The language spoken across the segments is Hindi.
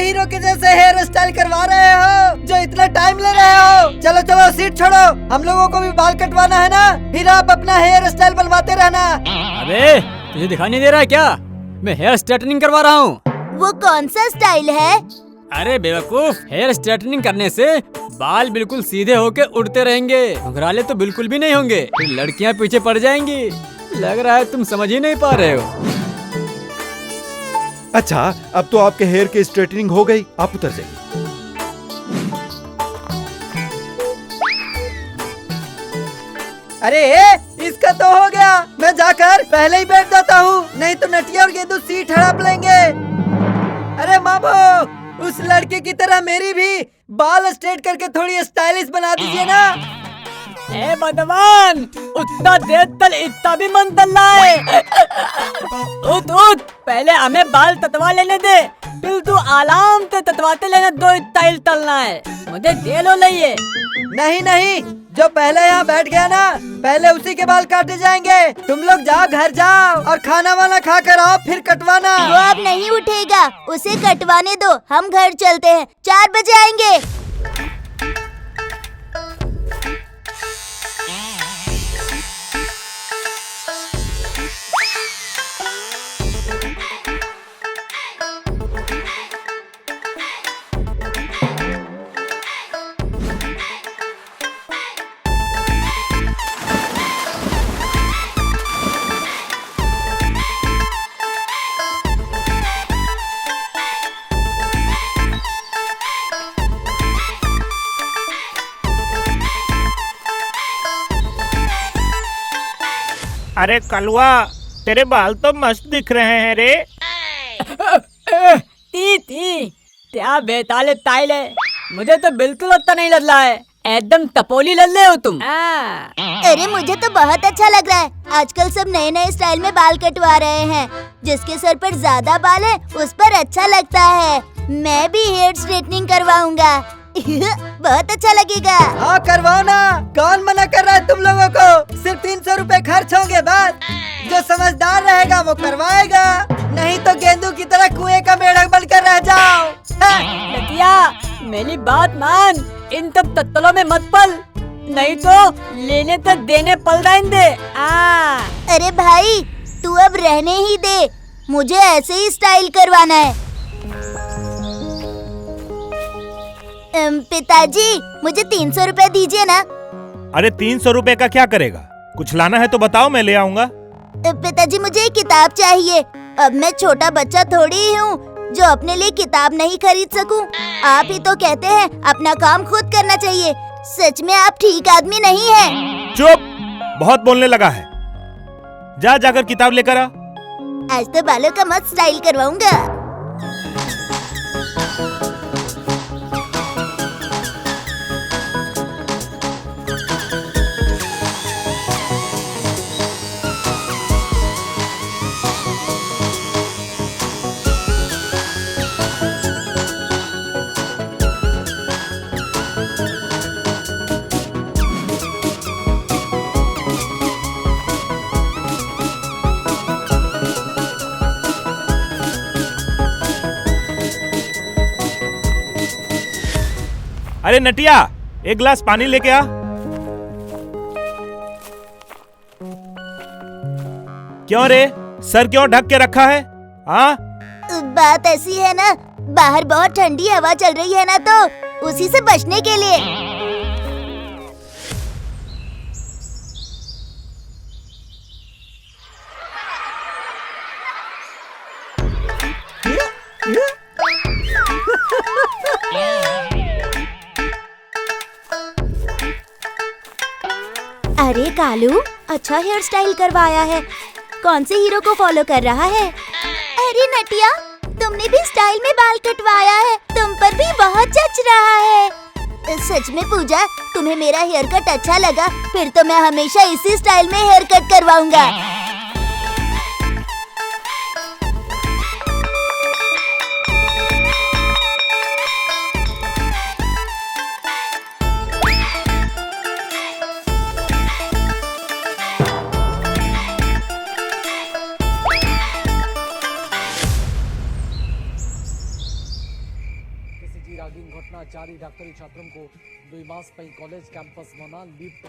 हीरो के जैसे हेयर स्टाइल करवा रहे हो जो इतना टाइम ले रहे हो। चलो चलो सीट छोड़ो, हम लोगों को भी बाल कटवाना है ना, फिर आप अपना हेयर स्टाइल बनवाते रहना। अबे तुझे दिखाई नहीं दे रहा है क्या? मैं हेयर स्ट्रेटनिंग करवा रहा हूँ। वो कौन सा स्टाइल है? अरे बेवकूफ, हेयर स्ट्रेटनिंग करने से बाल बिल्कुल सीधे होके उड़ते रहेंगे, घुंघराले तो बिल्कुल भी नहीं होंगे, फिर लड़कियाँ पीछे पड़ जाएंगी। लग रहा है तुम समझ ही नहीं पा रहे हो। अच्छा, अब तो आपके हेयर की स्ट्रेटनिंग हो गई, आप उतर जाइए। अरे इसका तो हो गया, मैं जाकर पहले ही बैठ जाता हूँ, नहीं तो नटिया और गेंदू सीट हड़प लेंगे। अरे मामू, उस लड़के की तरह मेरी भी बाल स्ट्रेट करके थोड़ी स्टाइलिश बना दीजिए ना। ए भगवान, उतना देर तल इतना भी मन तल रहा है। उठ उठ, पहले हमें बाल ततवा लेने दे, फिर तू आराम से ततवाते लेना। दो स्टाइल तलना है, मुझे दे लो लइए। नहीं नहीं, जो पहले यहाँ बैठ गया ना, पहले उसी के बाल काटे जाएंगे। तुम लोग जाओ, घर जाओ और खाना वाना खा कर आओ, फिर कटवाना। वो अब नहीं उठेगा, उसे कटवाने दो, हम घर चलते हैं, 4 बजे आएंगे। अरे कलवा, तेरे बाल तो मस्त दिख रहे हैं रे। ती क्या बेताले ताइले, मुझे तो बिल्कुल अच्छा नहीं लग रहा है, एकदम टपोली लग रहे हो तुम। अरे मुझे तो बहुत अच्छा लग रहा है। आजकल सब नए नए स्टाइल में बाल कटवा रहे हैं। जिसके सर पर ज्यादा बाल है उस पर अच्छा लगता है। मैं भी हेयर स्ट्रेटनिंग करवाऊंगा। बहुत अच्छा लगेगा। हाँ करवाओ ना, कौन मना कर रहा है तुम लोगों को। सिर्फ 300 रुपए खर्च होंगे बस। जो समझदार रहेगा वो करवाएगा, नहीं तो गेंदू की तरह कुएं का मेढक बनकर रह जाओ। लतिया, मेरी बात मान, इन सब तत्तलों में मत पल, नहीं तो लेने तो देने पल जाएंगे। अरे भाई, तू अब रहने ही दे, मुझे ऐसे ही स्टाइल करवाना है। पिताजी, मुझे 300 रुपए दीजिए ना। अरे 300 रुपए का क्या करेगा? कुछ लाना है तो बताओ, मैं ले आऊंगा। पिताजी, मुझे एक किताब चाहिए। अब मैं छोटा बच्चा थोड़ी ही हूँ जो अपने लिए किताब नहीं खरीद सकूं। आप ही तो कहते हैं अपना काम खुद करना चाहिए। सच में आप ठीक आदमी नहीं हैं। चुप, बहुत बोलने लगा है। जा जाकर किताब लेकर आ। आज तो बालों का मस्त स्टाइल करवाऊंगा। अरे नटिया, एक गिलास पानी लेके आ। क्यों रे, सर क्यों ढक के रखा है? हाँ, बात ऐसी है ना, बाहर बहुत ठंडी हवा चल रही है ना, तो उसी से बचने के लिए। अरे कालू, अच्छा हेयर स्टाइल करवाया है। कौन से हीरो को फॉलो कर रहा है? अरे नटिया, तुमने भी स्टाइल में बाल कटवाया है, तुम पर भी बहुत जच रहा है। सच में पूजा, तुम्हें मेरा हेयर कट अच्छा लगा? फिर तो मैं हमेशा इसी स्टाइल में हेयर कट करवाऊंगा। ଚାରି ଡାକ୍ତରୀ ଛାତ୍ରଙ୍କୁ 2 ମାସ ପାଇଁ କଲେଜ କ୍ୟାମ୍ପସ ମନା ଲିଫ୍ଟ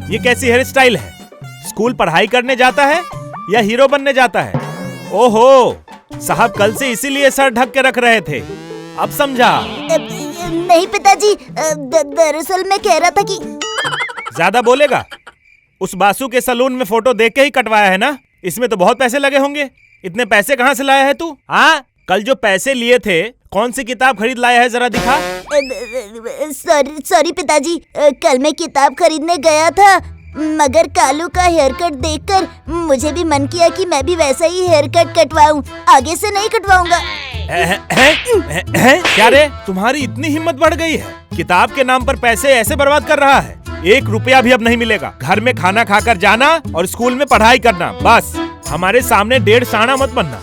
ये कैसी हेयर स्टाइल है? स्कूल पढ़ाई करने जाता है या हीरो बनने जाता है? ओहो, साहब कल से इसीलिए सर ढक के रख रहे थे, अब समझा। नहीं पिताजी, दरअसल मैं कह रहा था कि ज्यादा बोलेगा? उस बासु के सलून में फोटो देख के ही कटवाया है ना? इसमें तो बहुत पैसे लगे होंगे। इतने पैसे कहाँ से लाया है तू? हाँ, कल जो पैसे लिए थे कौन सी किताब खरीद लाया है, जरा दिखा। सॉरी पिताजी, कल मैं किताब खरीदने गया था, मगर कालू का हेयर कट देखकर मुझे भी मन किया कि मैं भी वैसा ही हेयर कट कटवाऊं। आगे से नहीं कटवाऊंगा। क्या रे, तुम्हारी इतनी हिम्मत बढ़ गई है? किताब के नाम पर पैसे ऐसे बर्बाद कर रहा है? 1 रुपया भी अब नहीं मिलेगा। घर में खाना खाकर जाना और स्कूल में पढ़ाई करना, बस। हमारे सामने 1.5 साना मत बनना।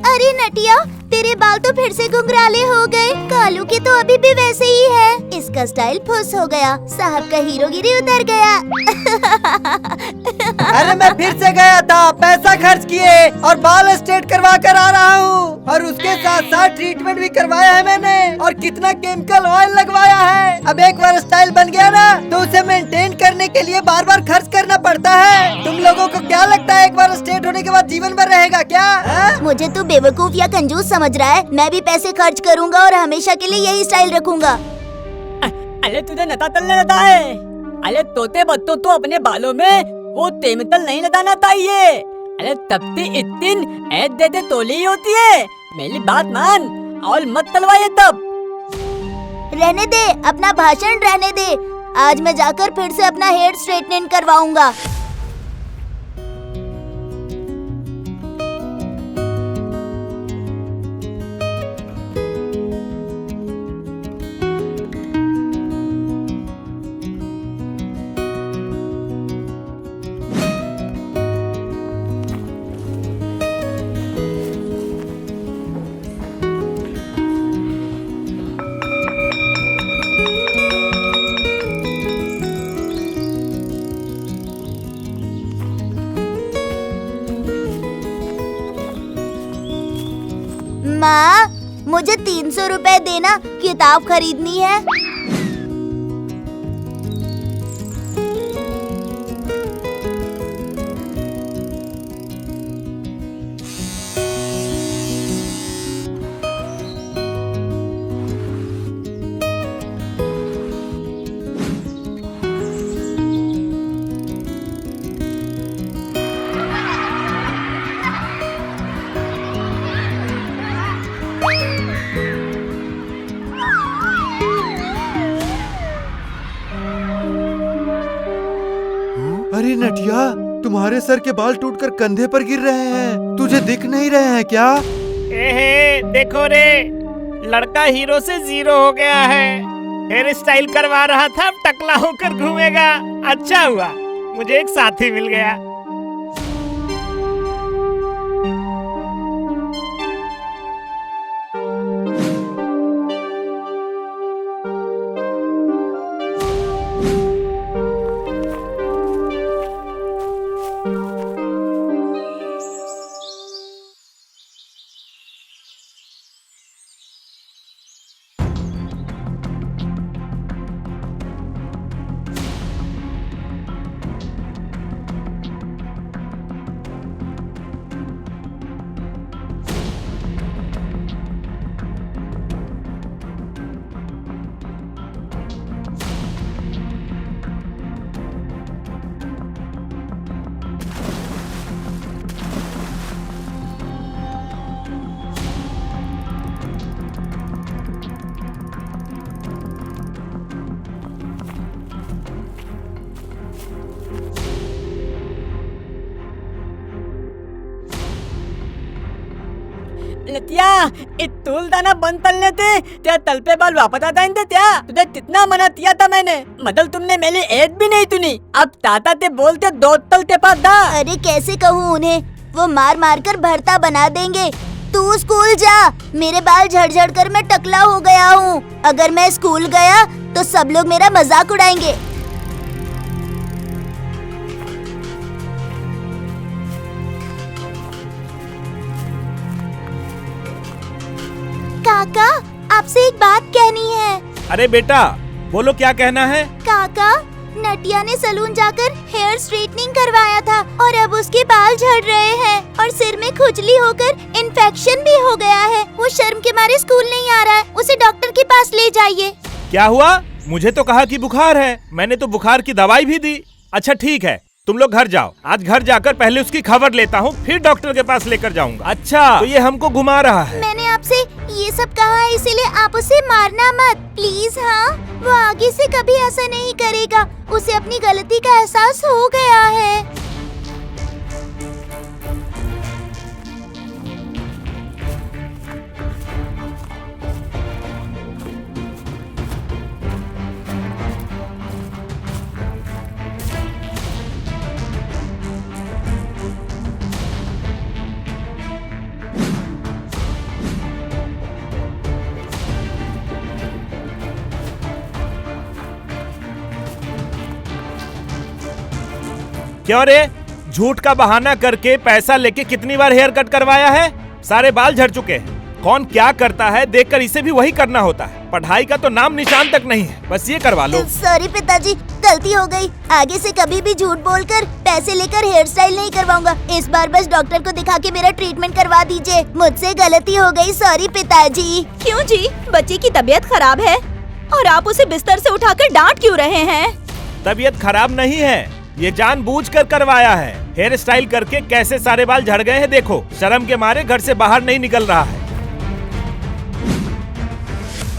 अरे नटिया, तेरे बाल तो फिर से घुंघराले हो गए। कालू के तो अभी भी वैसे ही है। इसका स्टाइल फुस हो गया, साहब का हीरोगिरी उतर गया। अरे मैं फिर से गया था, पैसा खर्च किए और बाल स्ट्रेट करवा कर आ रहा हूँ, और उसके साथ साथ ट्रीटमेंट भी करवाया है मैंने, और कितना केमिकल ऑयल लगवाया है। अब एक बार स्टाइल बन गया ना, तो उसे मेंटेन करने के लिए बार बार खर्च करना पड़ता है। तुम लोगों को क्या लगता है एक बार स्ट्रेट होने के बाद जीवन भर रहेगा क्या? मुझे तू बेवकूफ या कंजूस समझ रहा है? मैं भी पैसे खर्च करूंगा और हमेशा के लिए यही स्टाइल रखूंगा। अरे तुझे नता तलने लगा है? अरे तोते बत्तों तो अपने बालों में वो तेमतल नहीं लगाना चाहिए। अरे तपती इतनी ऐद देते तोली ही होती है। मेरी बात मान और मत तलवाइए तब। रहने दे, अपना भाषण रहने दे। आज मैं जाकर फिर से अपना हेयर स्ट्रेटनिंग करवाऊंगा। माँ, मुझे 300 रुपए देना, किताब खरीदनी है। अरे नटिया, तुम्हारे सर के बाल टूटकर कंधे पर गिर रहे हैं। तुझे दिख नहीं रहे हैं क्या? देखो रे, लड़का हीरो से जीरो हो गया है। हेयर स्टाइल करवा रहा था, अब टकला होकर घूमेगा। अच्छा हुआ मुझे एक साथी मिल गया। नटिया इतूल दाना बंद तलने थे त्या तल पे बाल वापस आ जाएंगे त्या तुझे कितना मना किया था मैंने मतलब तुमने मेरी एज भी नहीं सुनी। अब ताता ते बोलते दो तल ते पास दा। अरे कैसे कहूँ उन्हें, वो मार मार कर भरता बना देंगे। तू स्कूल जा, मेरे बाल झड़ झड़ कर मैं टकला हो गया हूँ। अगर मैं स्कूल गया तो सब लोग मेरा मजाक उड़ाएंगे। काका, आपसे एक बात कहनी है। अरे बेटा बोलो, क्या कहना है? काका, नटिया ने सलून जाकर हेयर स्ट्रेटनिंग करवाया था और अब उसके बाल झड़ रहे हैं और सिर में खुजली होकर इन्फेक्शन भी हो गया है। वो शर्म के मारे स्कूल नहीं आ रहा है, उसे डॉक्टर के पास ले जाइए। क्या हुआ? मुझे तो कहा कि बुखार है, मैंने तो बुखार की दवाई भी दी। अच्छा ठीक है, तुम लोग घर जाओ। आज घर जाकर पहले उसकी खबर लेता हूँ, फिर डॉक्टर के पास लेकर जाऊंगा। अच्छा तो ये हमको घुमा रहा है। मैंने आपसे ये सब कहा है, इसीलिए आप उसे मारना मत प्लीज। हाँ, वो आगे से कभी ऐसा नहीं करेगा। उसे अपनी गलती का एहसास हो गया है। क्यों रे, झूठ का बहाना करके पैसा लेके कितनी बार हेयर कट करवाया है? सारे बाल झड़ चुके हैं। कौन क्या करता है देखकर इसे भी वही करना होता है। पढ़ाई का तो नाम निशान तक नहीं है, बस ये करवा लो। सॉरी पिताजी, गलती हो गई। आगे से कभी भी झूठ बोलकर पैसे लेकर हेयर स्टाइल नहीं करवाऊंगा। इस बार बस डॉक्टर को दिखा के मेरा ट्रीटमेंट करवा दीजिए। मुझसे गलती हो गई, सॉरी पिताजी। क्यों जी, बच्चे की तबीयत खराब है और आप उसे बिस्तर से उठाकर डांट क्यों रहे हैं? तबीयत खराब नहीं है, ये जानबूझकर करवाया है। हेयर स्टाइल करके कैसे सारे बाल झड़ गए हैं देखो। शर्म के मारे घर से बाहर नहीं निकल रहा है।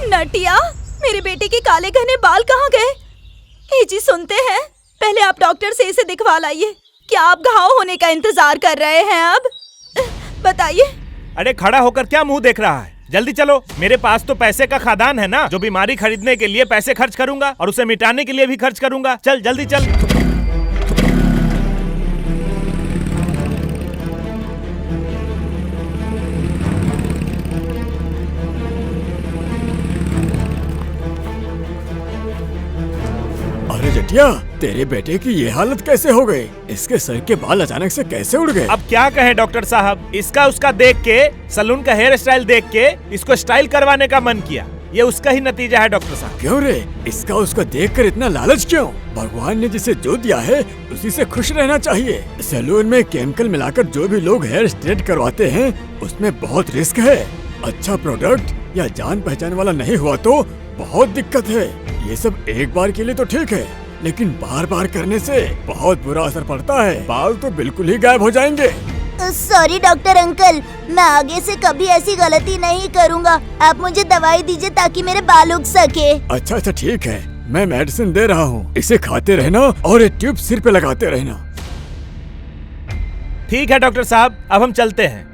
नटिया, मेरे बेटे के काले घने बाल कहाँ गए? ए जी सुनते हैं, पहले आप डॉक्टर से इसे दिखवा लाइए। क्या आप घाव होने का इंतजार कर रहे हैं? अब बताइए। अरे खड़ा होकर क्या मुंह देख रहा है? जल्दी चलो, मेरे पास तो पैसे का खदान है ना। जो बीमारी खरीदने के लिए पैसे खर्च करूंगा और उसे मिटाने के लिए भी खर्च करूंगा। चल जल्दी चल। अरे जटिया, तेरे बेटे की ये हालत कैसे हो गई? इसके सर के बाल अचानक से कैसे उड़ गए? अब क्या कहे डॉक्टर साहब, इसका उसका देख के, सलून का हेयर स्टाइल देख के इसको स्टाइल करवाने का मन किया। ये उसका ही नतीजा है डॉक्टर साहब। क्यों रे, इसका उसका देखकर इतना लालच क्यों? भगवान ने जिसे जो दिया है उसी से खुश रहना चाहिए। सैलून में केमिकल मिलाकर जो भी लोग हेयर स्ट्रेट करवाते हैं उसमें बहुत रिस्क है। अच्छा प्रोडक्ट या जान पहचान वाला नहीं हुआ तो बहुत दिक्कत है। ये सब एक बार के लिए तो ठीक है, लेकिन बार बार करने से बहुत बुरा असर पड़ता है। बाल तो बिल्कुल ही गायब हो जाएंगे। सॉरी डॉक्टर अंकल, मैं आगे से कभी ऐसी गलती नहीं करूँगा। आप मुझे दवाई दीजिए ताकि मेरे बाल उग सके। अच्छा अच्छा ठीक है, मैं मेडिसिन दे रहा हूँ, इसे खाते रहना और ये ट्यूब सिर पे लगाते रहना। ठीक है डॉक्टर साहब, अब हम चलते हैं।